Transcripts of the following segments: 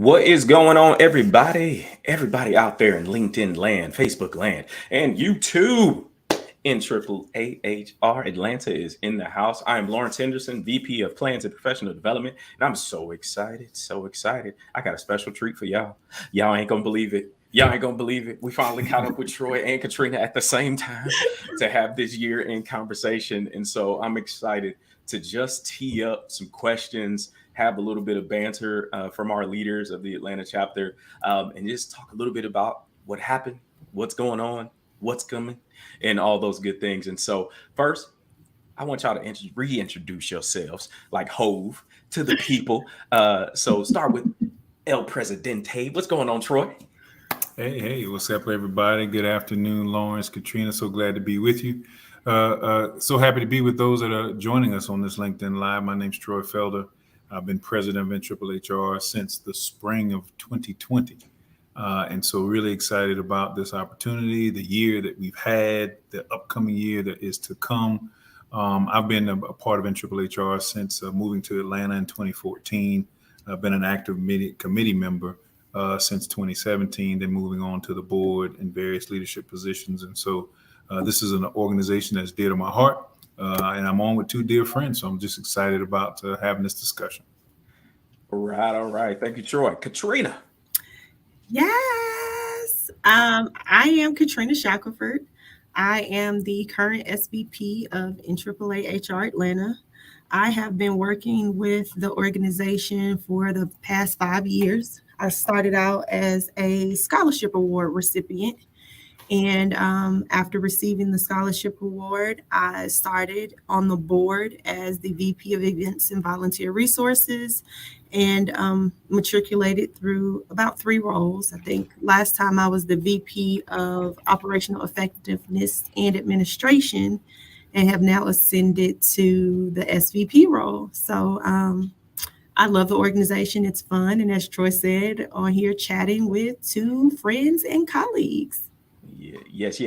What is going on, everybody? Everybody out there in LinkedIn land, Facebook land, and YouTube in NAAAHR Atlanta is in the house. I am Lawrence Henderson, VP of Plans and Professional Development, and I'm so excited, so excited. I got a special treat for y'all. Y'all ain't gonna believe it. Y'all ain't gonna believe it. We finally caught up with Troy and Katrina at the same time to have this year in conversation. And so I'm excited to just tee up some questions, have a little bit of banter from our leaders of the Atlanta chapter, and just talk a little bit about what happened, what's going on, what's coming, and all those good things. And so, first, I want y'all to reintroduce yourselves like Hove to the people. So, start with El Presidente. What's going on, Troy? Hey, what's up, everybody? Good afternoon, Lawrence, Katrina. So glad to be with you. So happy to be with those that are joining us on this LinkedIn Live. My name's Troy Felder. I've been president of NAAAHR since the spring of 2020. And so really excited about this opportunity, the year that we've had, the upcoming year that is to come. I've been a part of NAAAHR since moving to Atlanta in 2014. I've been an active committee member since 2017, then moving on to the board in various leadership positions. And so this is an organization that's dear to my heart, and I'm on with two dear friends. So I'm just excited about having this discussion. All right. Thank you, Troy. Katrina. Yes. I am Katrina Shackelford. I am the current SVP of NAAAHR Atlanta. I have been working with the organization for the past 5 years. I started out as a scholarship award recipient. And after receiving the scholarship award, I started on the board as the VP of Events and Volunteer Resources and matriculated through about 3 roles. I think last time I was the VP of Operational Effectiveness and Administration and have now ascended to the SVP role. So I love the organization. It's fun. And as Troy said, on here chatting with 2 friends and colleagues. Yes.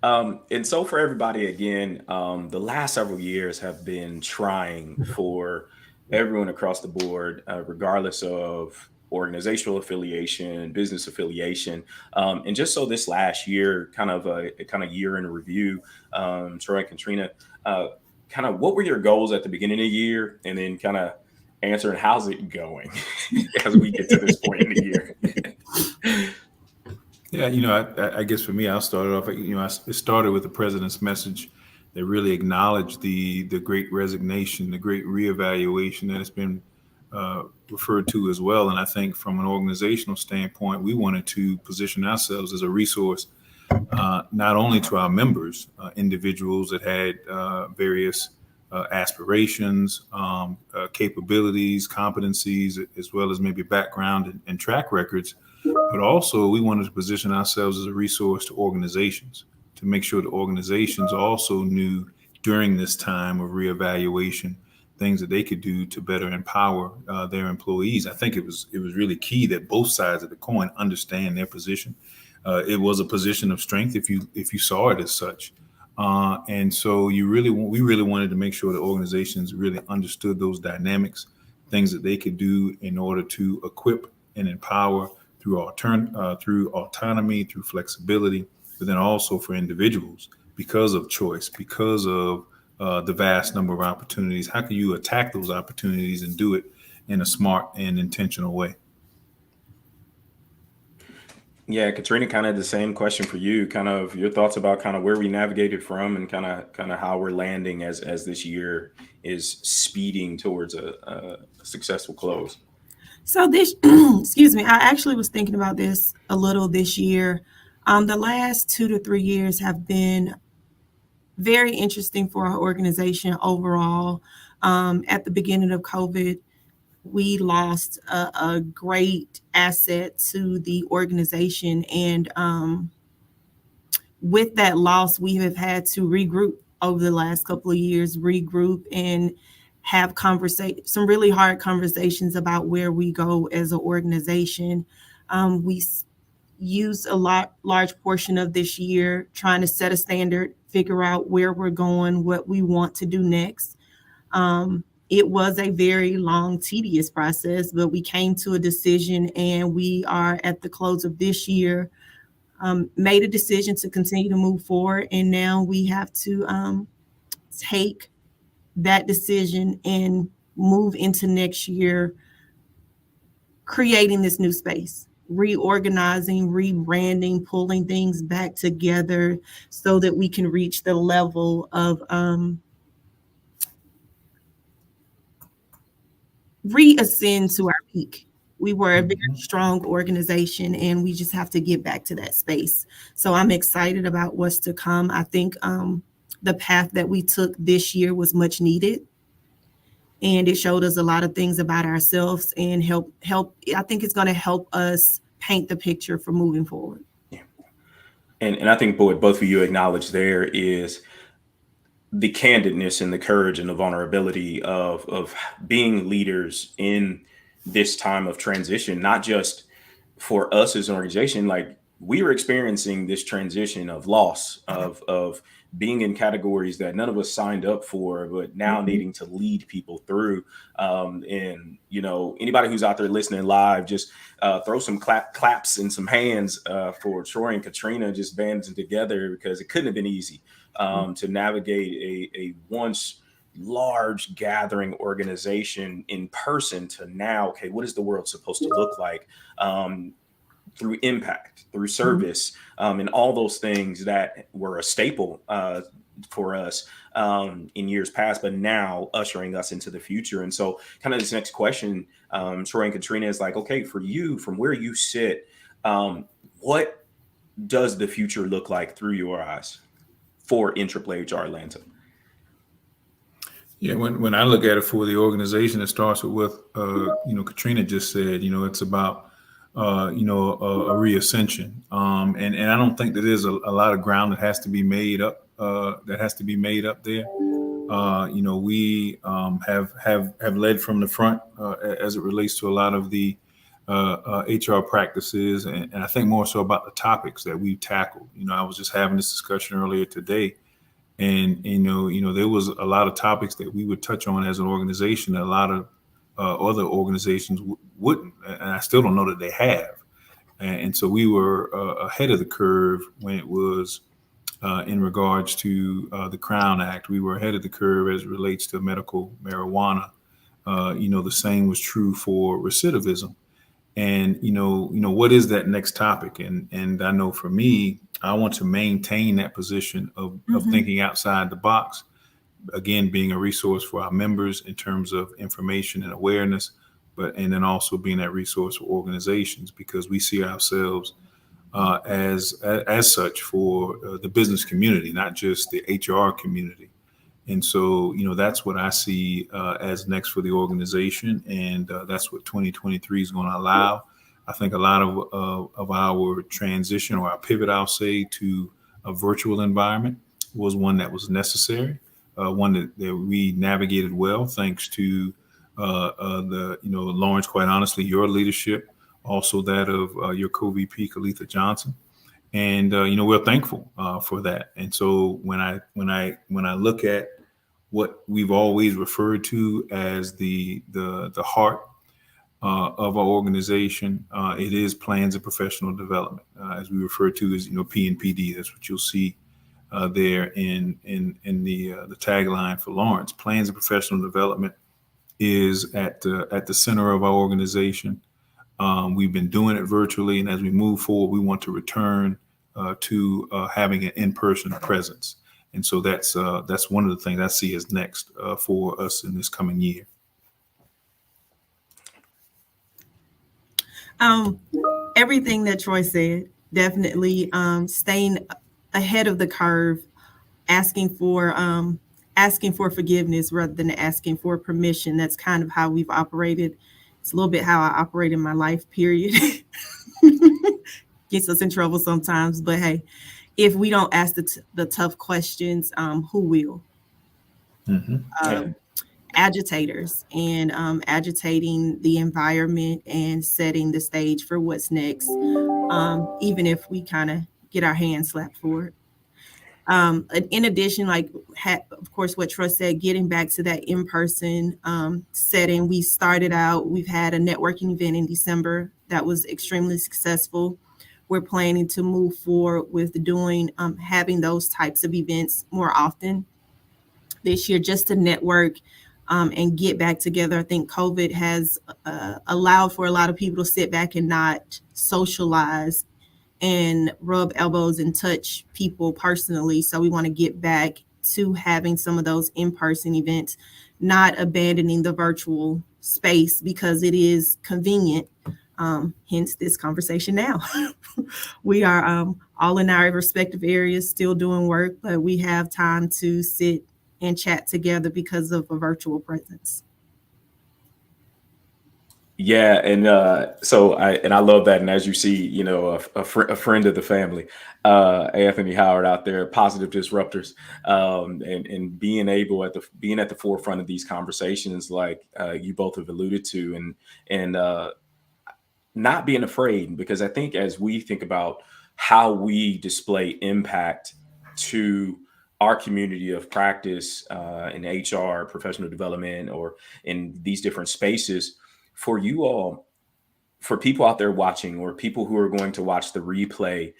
And so for everybody, again, the last several years have been trying for everyone across the board, regardless of organizational affiliation, business affiliation. And just so this last year, kind of year in review, Troy and Katrina, kind of what were your goals at the beginning of the year, and then kind of answering how's it going as we get to this point in the year. Yeah, I guess for me, I'll start it off. It started with the president's message that really acknowledged the great resignation, the great reevaluation that has been referred to as well. And I think from an organizational standpoint, we wanted to position ourselves as a resource, not only to our members, individuals that had various aspirations, capabilities, competencies, as well as maybe background and track records. But also we wanted to position ourselves as a resource to organizations to make sure the organizations also knew during this time of reevaluation things that they could do to better empower their employees. I think it was really key that both sides of the coin understand their position. It was a position of strength if you saw it as such. And so we really wanted to make sure the organizations really understood those dynamics, things that they could do in order to equip and empower through autonomy, through flexibility, but then also for individuals because of choice, because of the vast number of opportunities. How can you attack those opportunities and do it in a smart and intentional way? Yeah, Katrina, kind of the same question for you. Kind of your thoughts about kind of where we navigated from and kind of how we're landing as this year is speeding towards a successful close. So this, excuse me, I actually was thinking about this a little this year. The last 2 to 3 years have been very interesting for our organization overall. At the beginning of COVID, we lost a great asset to the organization. And with that loss, we have had to regroup over the last couple of years, and have some really hard conversations about where we go as an organization. We used a large portion of this year trying to set a standard, figure out where we're going, what we want to do next. It was a very long, tedious process, but we came to a decision, and we are at the close of this year, made a decision to continue to move forward. And now we have to take that decision and move into next year, creating this new space, reorganizing, rebranding, pulling things back together so that we can reach the level of reascend to our peak. We were a very strong organization, and we just have to get back to that space. So I'm excited about what's to come. I think the path that we took this year was much needed, and it showed us a lot of things about ourselves and help. I think it's going to help us paint the picture for moving forward. Yeah. And I think what both of you acknowledge there is the candidness and the courage and the vulnerability of being leaders in this time of transition, not just for us as an organization. Like, we were experiencing this transition of loss, of being in categories that none of us signed up for, but now needing to lead people through. And anybody who's out there listening live, just throw some claps and some hands for Troy and Katrina just banding together, because it couldn't have been easy to navigate a once large gathering organization in person to now, okay, what is the world supposed to look like? Through impact, through service, and all those things that were a staple for us in years past, but now ushering us into the future. And so kind of this next question, Troy and Katrina, is like, okay, for you, from where you sit, what does the future look like through your eyes for NAAAHR Atlanta? Yeah, when I look at it for the organization, it starts with Katrina just said, it's about a reascension, and I don't think that there's a lot of ground that has to be made up there. We have led from the front as it relates to a lot of the HR practices, and I think more so about the topics that we've tackled. I was just having this discussion earlier today. And there was a lot of topics that we would touch on as an organization that a lot of other organizations wouldn't, and I still don't know that they have. And so we were ahead of the curve when it was in regards to the Crown Act. We were ahead of the curve as it relates to medical marijuana. The same was true for recidivism. And what is that next topic? And I know for me, I want to maintain that position of thinking outside the box. Again, being a resource for our members in terms of information and awareness, and then also being that resource for organizations, because we see ourselves as such for the business community, not just the HR community. And so, that's what I see as next for the organization. And that's what 2023 is going to allow. I think a lot of our transition, or our pivot, I'll say, to a virtual environment was one that was necessary, one that we navigated well, thanks to Lawrence, quite honestly, your leadership, also that of your co-VP, Kalitha Johnson. And, we're thankful for that. And so when I look at what we've always referred to as the heart of our organization, it is plans of professional development, as we refer to as P&PD. That's what you'll see there in the tagline for Lawrence. Plans of professional development is at the center of our organization. We've been doing it virtually, and as we move forward, we want to return to having an in-person presence. And so that's one of the things I see as next for us in this coming year. Everything that Troy said, definitely staying ahead of the curve, asking for forgiveness rather than asking for permission. That's kind of how we've operated. It's a little bit how I operate in my life, period. Gets us in trouble sometimes, but hey, if we don't ask the tough questions, who will? Agitators, and agitating the environment and setting the stage for what's next, even if we kind of get our hands slapped for it. In addition, like of course what Trust said, getting back to that in-person setting, we've had a networking event in December that was extremely successful. We're planning to move forward with doing having those types of events more often this year, just to network and get back together. I think COVID has allowed for a lot of people to sit back and not socialize and rub elbows and touch people personally. So we want to get back to having some of those in-person events, not abandoning the virtual space because it is convenient. Hence this conversation now. We are all in our respective areas still doing work, but we have time to sit and chat together because of a virtual presence. Yeah, and I love that. And as you see, a friend of the family, Anthony Howard out there, positive disruptors, and being at the forefront of these conversations, like you both have alluded to, and not being afraid, because I think as we think about how we display impact to our community of practice in HR, professional development, or in these different spaces, for you all, for people out there watching, or people who are going to watch the replay,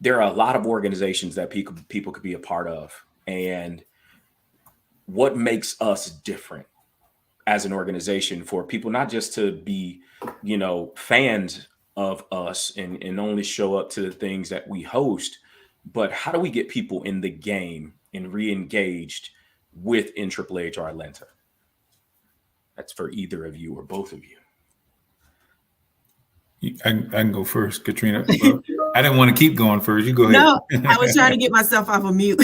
there are a lot of organizations that people could be a part of. And what makes us different as an organization, for people not just to be, fans of us and only show up to the things that we host, but how do we get people in the game and re-engaged with NAAAHR Atlanta? That's for either of you or both of you. I can go first, Katrina. Well, I didn't want to keep going first. You go ahead. No, I was trying to get myself off of mute.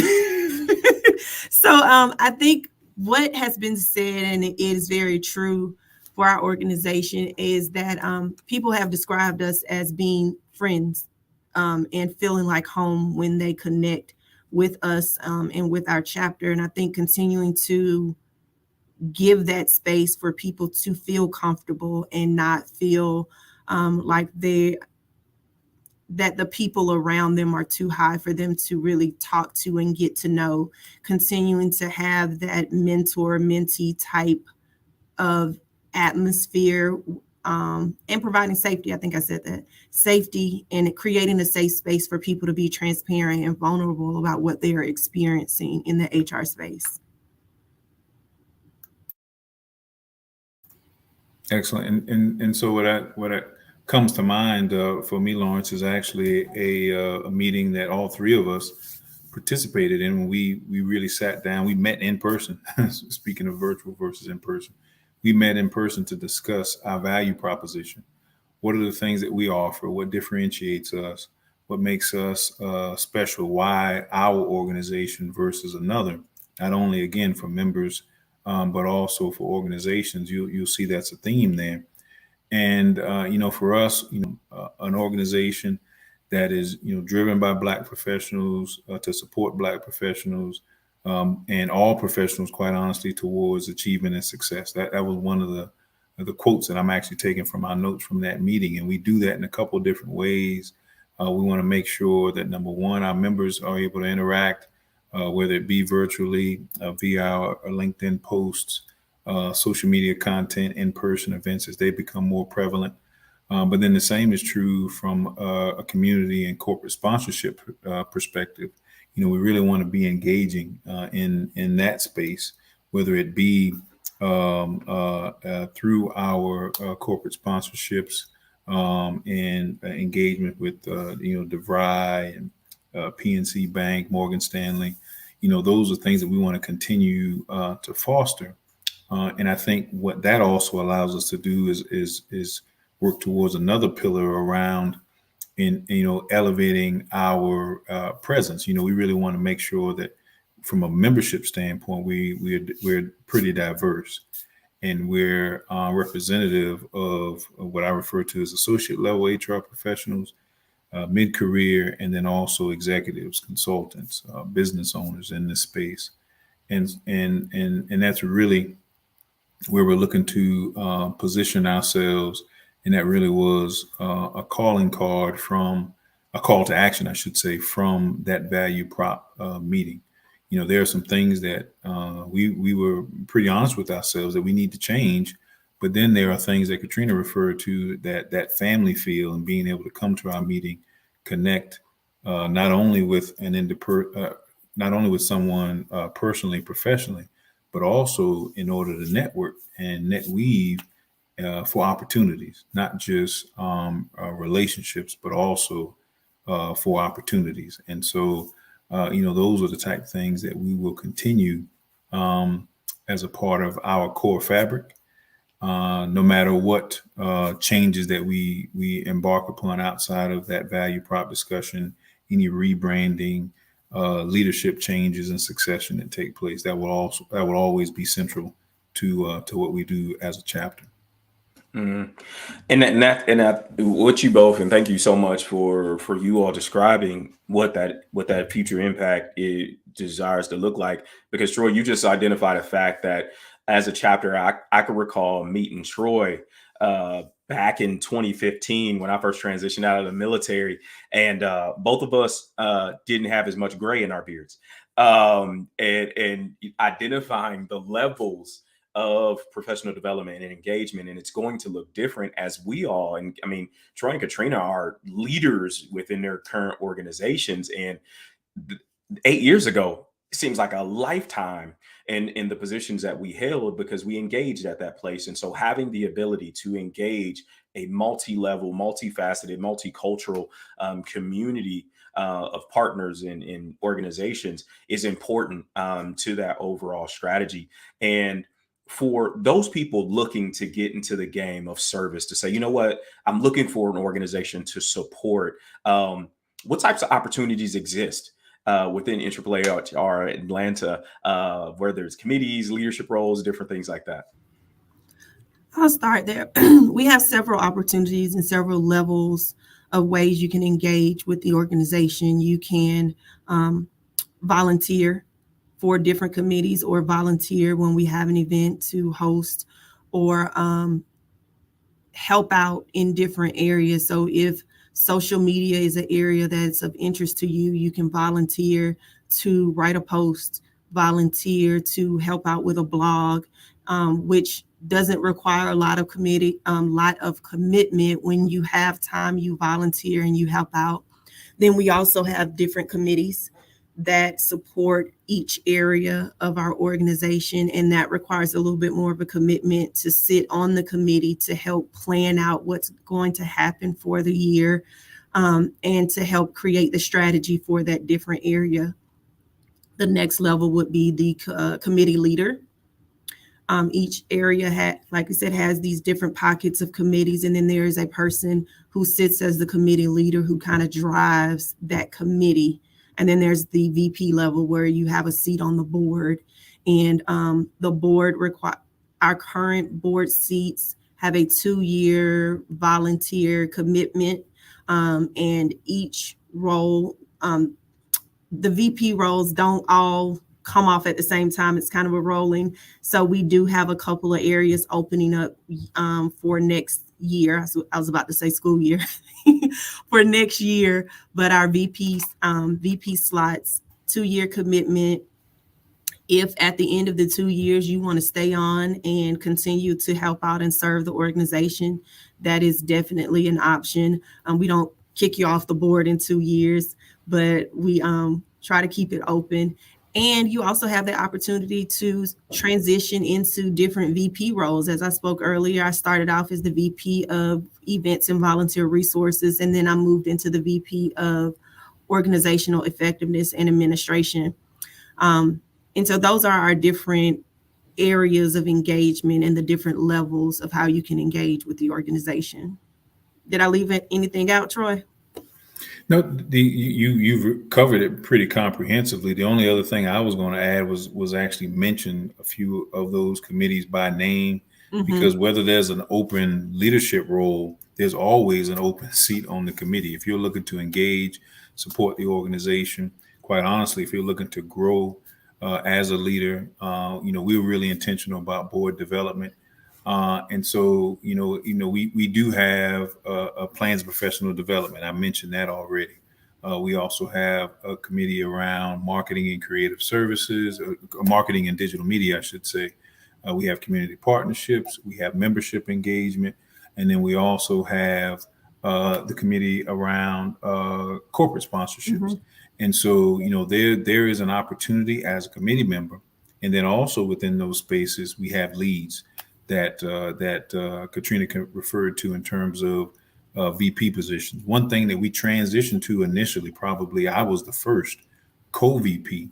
So I think what has been said, and it is very true for our organization, is that people have described us as being friends and feeling like home when they connect with us and with our chapter. And I think continuing to give that space for people to feel comfortable and not feel like that the people around them are too high for them to really talk to and get to know, continuing to have that mentor mentee type of atmosphere, and providing safety. I think I said that, safety, and creating a safe space for people to be transparent and vulnerable about what they are experiencing in the HR space. Excellent. And so what comes to mind for me, Lawrence, is actually a meeting that all three of us participated in. When we really sat down, we met in person. Speaking of virtual versus in person, we met in person to discuss our value proposition. What are the things that we offer? What differentiates us? What makes us special? Why our organization versus another? Not only, again, for members, but also for organizations. You'll see that's a theme there. And for us, an organization that is driven by Black professionals to support Black professionals, and all professionals, quite honestly, towards achievement and success. That was one of the quotes that I'm actually taking from our notes from that meeting. And we do that in a couple of different ways. We want to make sure that, number one, our members are able to interact, whether it be virtually via our LinkedIn posts, social media content, in-person events as they become more prevalent. But then the same is true from a community and corporate sponsorship perspective. We really want to be engaging in that space, whether it be through our corporate sponsorships and engagement with DeVry and PNC Bank, Morgan Stanley. Those are things that we want to continue to foster. And I think what that also allows us to do is work towards another pillar around in elevating our presence. We really want to make sure that from a membership standpoint, we're pretty diverse, and we're representative of what I refer to as associate level HR professionals, mid-career, and then also executives, consultants, business owners in this space, and that's really where we're looking to position ourselves. And that really was a calling card from a call to action, I should say, from that value prop meeting. There are some things that we were pretty honest with ourselves that we need to change, but then there are things that Katrina referred to, that family feel and being able to come to our meeting, connect not only with not only with someone personally, professionally, but also in order to network and net weave for opportunities, not just relationships, but also for opportunities. And so, those are the type of things that we will continue as a part of our core fabric, no matter what changes that we embark upon outside of that value prop discussion, any rebranding, leadership changes and succession that take place. That will always be central to what we do as a chapter. Mm. And that what you both, and thank you so much for you all describing what that future impact it desires to look like. Because Troy, you just identified a fact that as a chapter, I can recall meeting Troy back in 2015 when I first transitioned out of the military, and both of us didn't have as much gray in our beards, and identifying the levels of professional development and engagement, and it's going to look different as we all, and I mean, Troy and Katrina are leaders within their current organizations, and 8 years ago it seems like a lifetime in the positions that we held, because we engaged at that place. And so having the ability to engage a multi-level, multifaceted, multicultural community of partners in organizations is important to that overall strategy. And for those people looking to get into the game of service, to say, you know what, I'm looking for an organization to support, what types of opportunities exist within NAAAHR Atlanta, where there's committees, leadership roles, different things like that? I'll start there. We have several opportunities and several levels of ways you can engage with the organization. You can volunteer for different committees, or volunteer when we have an event to host, or help out in different areas. So if social media is an area that's of interest to you, you can volunteer to write a post, volunteer to help out with a blog, which doesn't require a lot of commitment. When you have time, you volunteer and you help out. Then we also have different committees that support each area of our organization, and that requires a little bit more of a commitment to sit on the committee to help plan out what's going to happen for the year, and to help create the strategy for that different area. The next level would be the committee leader. Each area like I said, has these different pockets of committees, and then there is a person who sits as the committee leader who kind of drives that committee. And then there's the VP level, where you have a seat on the board, and the board our current board seats have a 2-year volunteer commitment, and each role, the VP roles don't all come off at the same time. It's kind of a rolling. So we do have a couple of areas opening up for next year. I was about to say school year for next year, but our VP slots, 2-year commitment. If at the end of the 2 years you want to stay on and continue to help out and serve the organization, that is definitely an option. We don't kick you off the board in 2 years, but we try to keep it open. And you also have the opportunity to transition into different VP roles. As I spoke earlier, I started off as the VP of Events and Volunteer Resources, and then I moved into the VP of Organizational Effectiveness and Administration. And so those are our different areas of engagement and the different levels of how you can engage with the organization. Did I leave anything out, Troy? No, you've covered it pretty comprehensively. The only other thing I was going to add was actually mention a few of those committees by name, because whether there's an open leadership role, there's always an open seat on the committee. If you're looking to engage, support the organization, quite honestly, if you're looking to grow as a leader, we're really intentional about board development. And so, we do have a plans of professional development. I mentioned that already. We also have a committee around marketing and creative services, marketing and digital media, I should say. We have community partnerships, we have membership engagement, and then we also have the committee around corporate sponsorships. Mm-hmm. And so, there is an opportunity as a committee member, and then also within those spaces, we have leads that Katrina referred to in terms of VP positions. One thing that we transitioned to initially, probably I was the first co-VP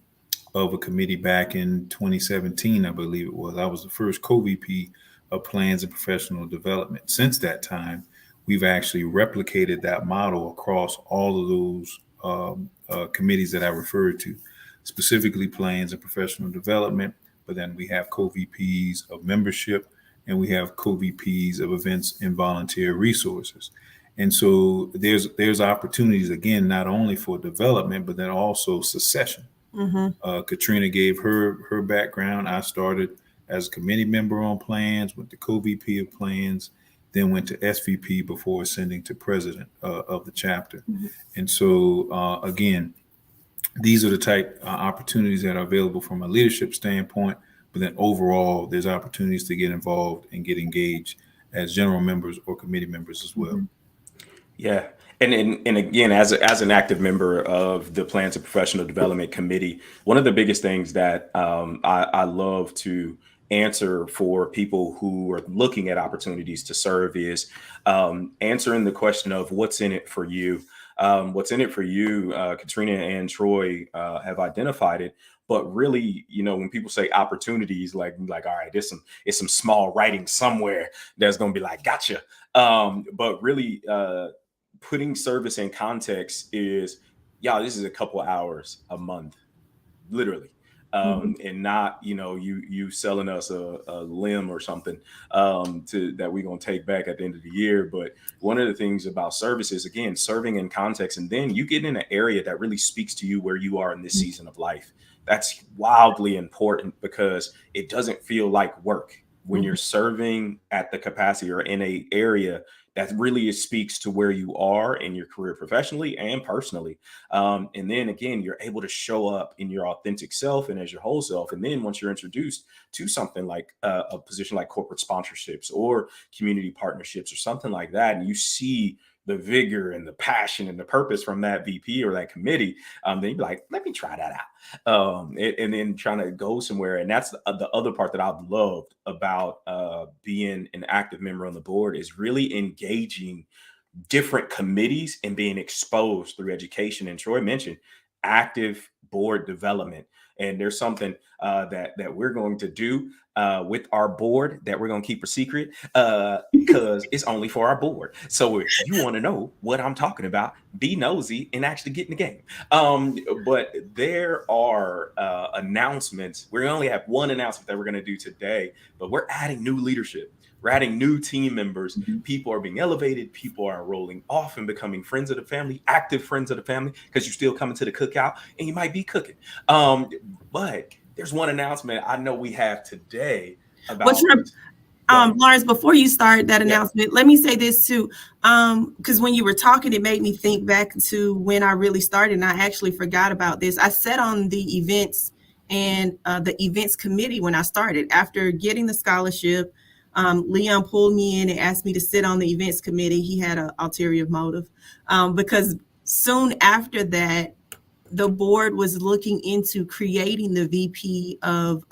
of a committee back in 2017, I believe it was. I was the first co-VP of plans and professional development. Since that time, we've actually replicated that model across all of those committees that I referred to, specifically plans and professional development. But then we have co-VPs of membership, and we have co-VPs of events and volunteer resources. And so there's opportunities, again, not only for development, but then also succession. Mm-hmm. Katrina gave her background. I started as a committee member on plans, went to co-VP of plans, then went to SVP before ascending to president of the chapter. Mm-hmm. And so, again, these are the type opportunities that are available from a leadership standpoint. But then overall, there's opportunities to get involved and get engaged as general members or committee members as well. Mm-hmm. Yeah. And again, as an active member of the Plans and Professional Development Committee, one of the biggest things that I love to answer for people who are looking at opportunities to serve is answering the question of what's in it for you. What's in it for you? Katrina and Troy have identified it. But really, when people say opportunities, like, all right, it's some small writing somewhere that's going to be like, gotcha. But really, putting service in context is, this is a couple hours a month, literally. And not, you selling us a limb or something that we're going to take back at the end of the year. But one of the things about service is, again, serving in context. And then you get in an area that really speaks to you where you are in this season of life. That's wildly important because it doesn't feel like work when you're serving at the capacity or in a area that really speaks to where you are in your career professionally and personally. And then again, you're able to show up in your authentic self and as your whole self. And then once you're introduced to something like a position like corporate sponsorships or community partnerships or something like that, and you see the vigor and the passion and the purpose from that VP or that committee, then you'd be like, let me try that out. And then trying to go somewhere. And that's the other part that I've loved about being an active member on the board is really engaging different committees and being exposed through education. And Troy mentioned active board development. And there's something that we're going to do with our board that we're going to keep a secret because it's only for our board. So if you want to know what I'm talking about, be nosy and actually get in the game. But there are announcements. We only have one announcement that we're going to do today, but we're adding new leadership. We're adding new team members. People are being elevated. People are rolling off and becoming friends of the family, active friends of the family, because you're still coming to the cookout and you might be cooking. But there's one announcement I know we have today about. Lawrence, before you start that announcement, let me say this too, because when you were talking, it made me think back to when I really started, and I actually forgot about this. I sat on the events and the events committee when I started. After getting the scholarship, Leon pulled me in and asked me to sit on the events committee. He had an ulterior motive because soon after that, the board was looking into creating the VP of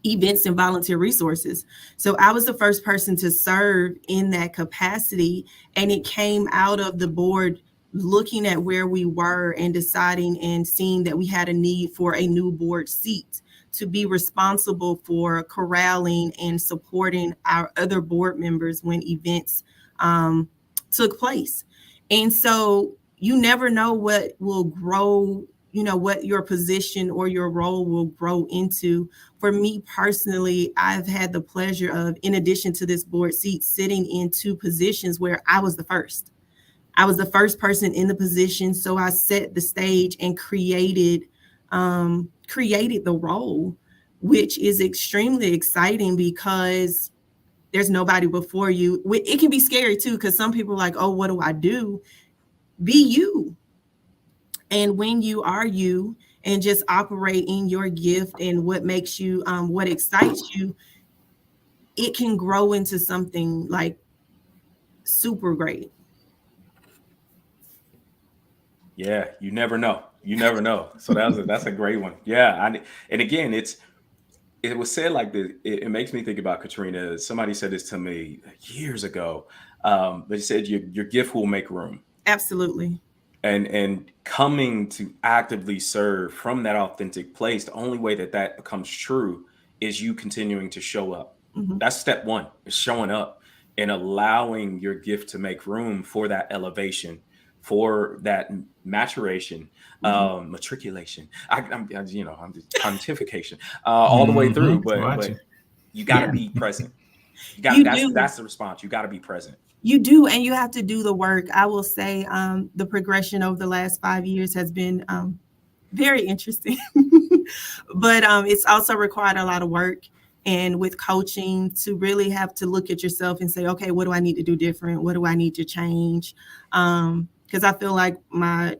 events and volunteer resources. So I was the first person to serve in that capacity. And it came out of the board looking at where we were and deciding and seeing that we had a need for a new board seat to be responsible for corralling and supporting our other board members when events took place. And so you never know what will grow, what your position or your role will grow into. For me personally, I've had the pleasure of, in addition to this board seat, sitting in two positions where I was the first. I was the first person in the position. So I set the stage and created the role, which is extremely exciting because There's nobody before you. It can be scary too, because some people are like, oh, what do I do? Be you. And when you are you and just operate in your gift and what makes you, what excites you, it can grow into something like super great. Yeah, you never know. You never know. So that's a great one. Yeah, and again, it was said like this. It makes me think about Katrina. Somebody said this to me years ago. They said your gift will make room, Absolutely. and coming to actively serve from that authentic place. The only way that that becomes true is you continuing to show up. Hmm. That's step one, is showing up and allowing your gift to make room for that elevation, for that maturation, Hmm. matriculation. I'm just pontification, all the way through. Watch But it. you got to Yeah, be present. You got you do. that's the response. You got to be present. You do, and you have to do the work. I will say the progression over the last 5 years has been very interesting, but it's also required a lot of work. And with coaching, to really have to look at yourself and say, okay, what do I need to do different? What do I need to change? Because I feel like my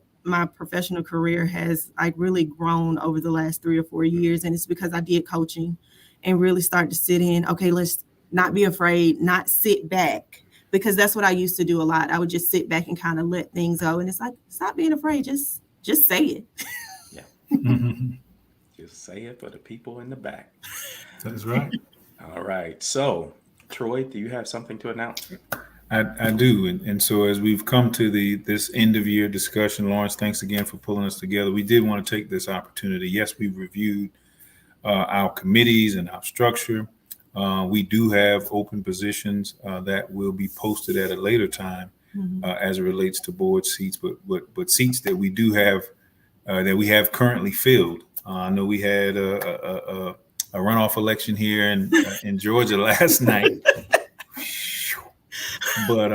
professional career has like really grown over the last 3 or 4 years, and it's because I did coaching and really start to sit in. Okay, let's not be afraid, not sit back, because that's what I used to do a lot. I would just sit back and kind of let things go, and it's like, stop being afraid, just say it. Yeah, Mhm. just say it for the people in the back. That's right. All right. So, Troy, do you have something to announce? I do, and so as we've come to this end of year discussion, Lawrence, thanks again for pulling us together. We did want to take this opportunity. Yes, we've reviewed our committees and our structure. We do have open positions that will be posted at a later time Mhm. as it relates to board seats, but seats that we do have that we have currently filled. I know we had a runoff election here in Georgia last night, but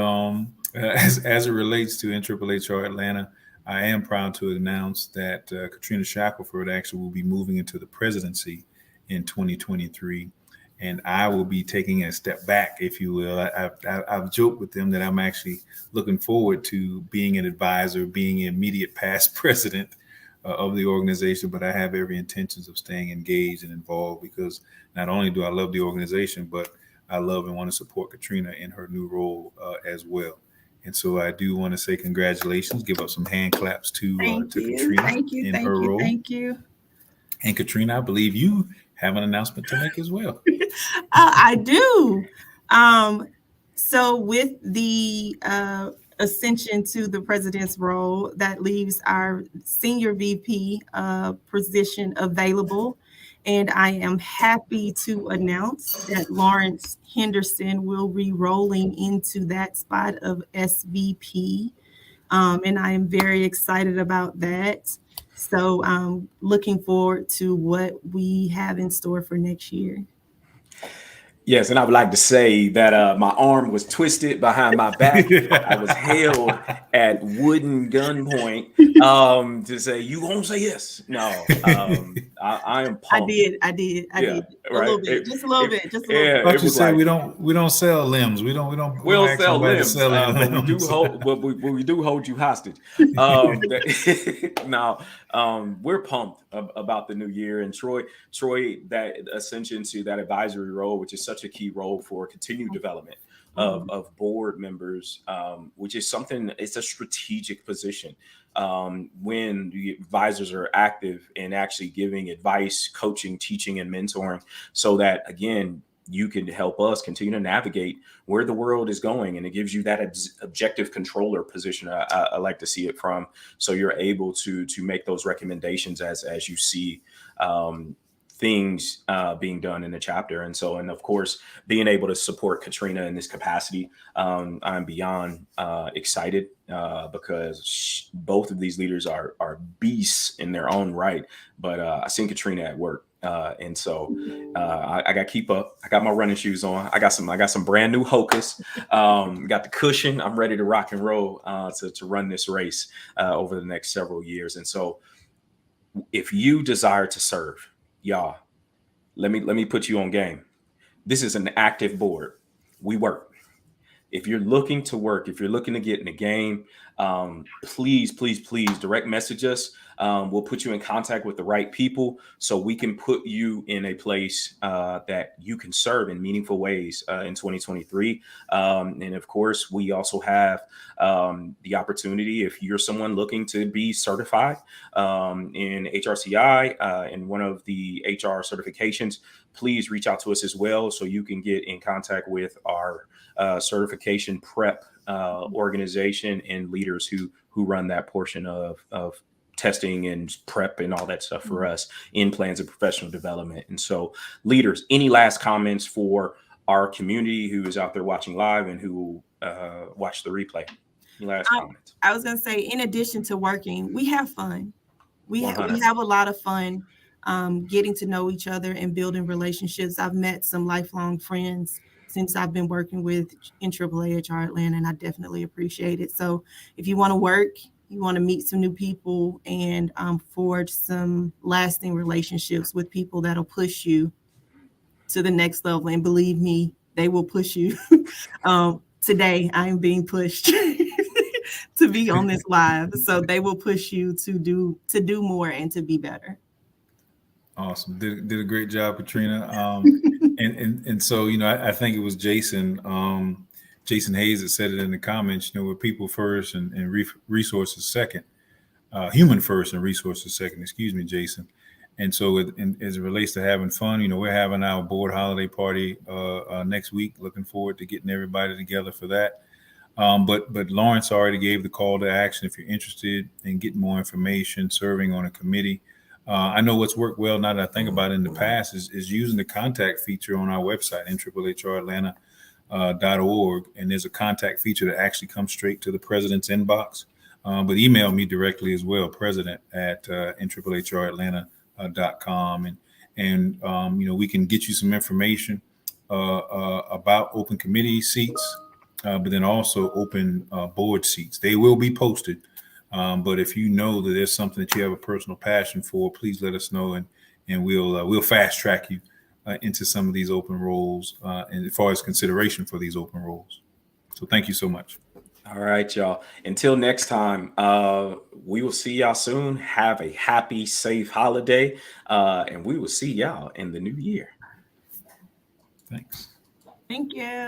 as it relates to NAAAHR Atlanta, I am proud to announce that Katrina Shackelford actually will be moving into the presidency in 2023. And I will be taking a step back, if you will. I've joked with them that I'm actually looking forward to being an advisor, being an immediate past president of the organization, but I have every intentions of staying engaged and involved because not only do I love the organization, but I love and want to support Katrina in her new role as well. And so I do want to say congratulations, give up some hand claps Thank to you, Katrina thank you, in thank her you, role. thank you. And Katrina, I believe you have an announcement to make as well. I do. Um, so with the ascension to the president's role, that leaves our senior VP position available. And I am happy to announce that Lawrence Henderson will be rolling into that spot of SVP. And I am very excited about that. So looking forward to what we have in store for next year. Yes, and I would like to say that my arm was twisted behind my back. I was held at wooden gunpoint to say, "You won't say yes." No, I am I pumped. did, I did, I Yeah, did. A right. little bit, just a little bit, just a little Yeah, bit. What it you was say? like We don't sell limbs. We don't we'll ask sell nobody to limbs, sell any but we do limbs. hold, but we do hold you hostage. Now, we're pumped about the new year, and Troy, that ascension to that advisory role, which is such a key role for continued development Mhm. of board members, which is something. It's a strategic position. When the advisors are active in actually giving advice, coaching, teaching, and mentoring, so that again you can help us continue to navigate where the world is going, and it gives you that objective controller position. I like to see it from, so you're able to make those recommendations as you see things being done in the chapter. And so, and of course, being able to support Katrina in this capacity, I'm beyond excited because both of these leaders are beasts in their own right. But I seen Katrina at work, and so I got to keep up. I got my running shoes on. I got some brand new Hocus. Got the cushion. I'm ready to rock and roll to run this race over the next several years. And so, if you desire to serve, y'all, let me put you on game. This is an active board. we work. If you're looking to work, if you're looking to get in the game, please, please, please direct message us. We'll put you in contact with the right people so we can put you in a place that you can serve in meaningful ways in 2023. And of course, we also have the opportunity, if you're someone looking to be certified in HRCI in one of the HR certifications, please reach out to us as well so you can get in contact with our certification prep organization and leaders who run that portion of testing and prep and all that stuff for us in plans of professional development. And so, leaders, any last comments for our community who is out there watching live and who watch the replay? Any last comments? I was going to say, in addition to working, we have fun. We $100. have a lot of fun getting to know each other and building relationships. I've met some lifelong friends since I've been working with NAAAH-R Atlanta, and I definitely appreciate it. So if you want to work, you want to meet some new people and forge some lasting relationships with people that'll push you to the next level. And believe me, they will push you. Today, I am being pushed to be on this live. So they will push you to do more and to be better. Awesome. Did a great job, Katrina. And so, I think it was Jason Hayes that said it in the comments, we're people first and resources second, human first and resources second, excuse me, Jason. And so as it relates to having fun, we're having our board holiday party next week. Looking forward to getting everybody together for that. But Lawrence already gave the call to action. If you're interested in getting more information, serving on a committee, I know what's worked well now that I think about it in the past is using the contact feature on our website, NAAAHR-Atlanta.org. And there's a contact feature that actually comes straight to the president's inbox. But email me directly as well, president@NAAAHR-Atlanta.com. And we can get you some information about open committee seats, but then also open board seats. They will be posted. But if you know that there's something that you have a personal passion for, please let us know, and we'll fast track you into some of these open roles, and as far as consideration for these open roles. So thank you so much. All right, y'all. Until next time, we will see y'all soon. Have a happy, safe holiday, and we will see y'all in the new year. Thanks. Thank you.